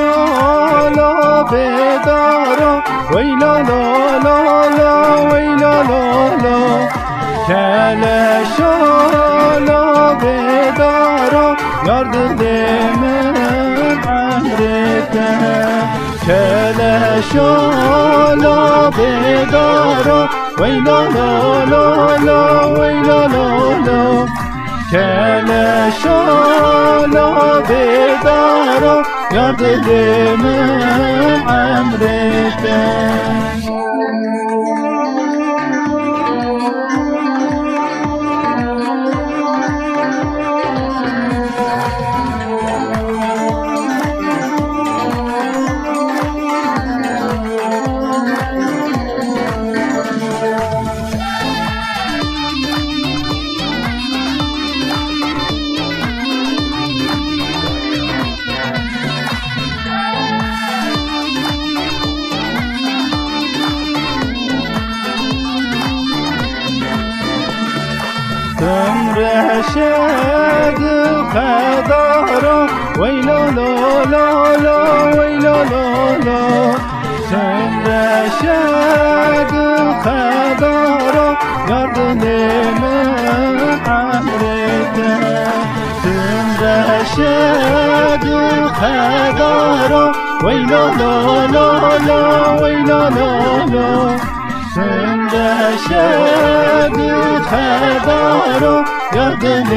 کلشالا بدارا ویلا لا لا لا ویلا لا لا کلشالا بدارا یار دل من امرته کلشالا بدارا ویلا لا لا لا ویلا لا لا کلشالا بدارا یار دل من امرته رشد خدارا ویلا لا لا لا ویلا لا لا رشد خدارا یار دل من امرته رشد خدارا ویلا لا لا لا ویلا لا لا رشد خدارا یار دل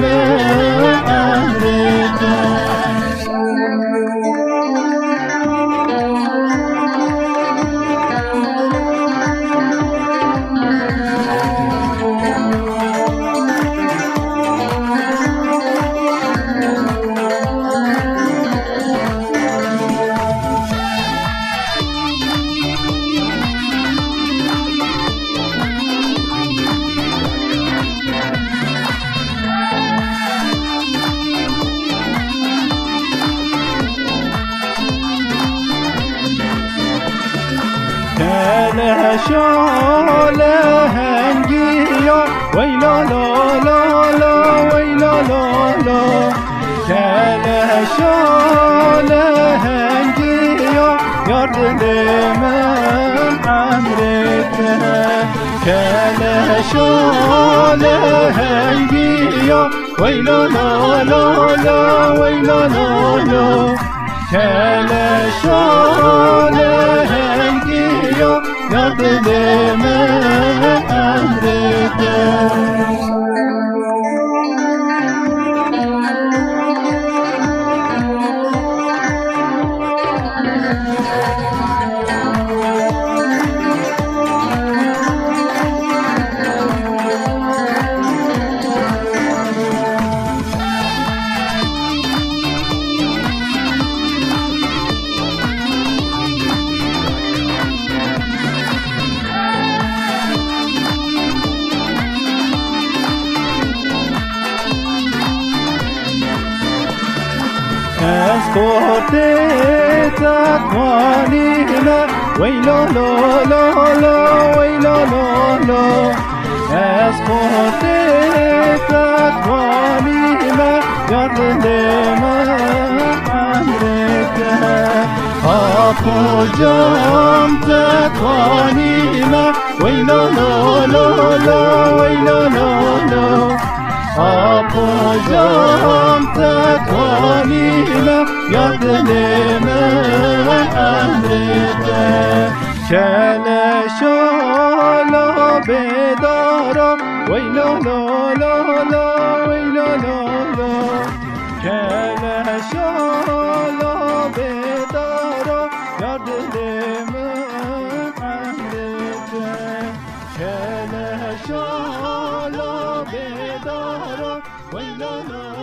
من امرته کلشالا هنگیا ویلا لا لا لا ویلا لا لا کلشالا هنگیا یار دل من امرته کلشالا هنگیا ویلا لا لا لا ویلا لا لا کلشالا هنگیا یار دل من امرته اسکورت تقوانینا ویلا لا لا لا ویلا لا لا اسکورت تقوانینا یار دل من امرته آپو جام تقوانینا ویلا لا لا لا ویلا لا لا آپو جام تقوانینا یار دل من امرته کلشالا بدارا ویلا لا لا لا ویلا لا لا کلشالا بدارا یار دل من امرته کلشالا بدارا ویلا لا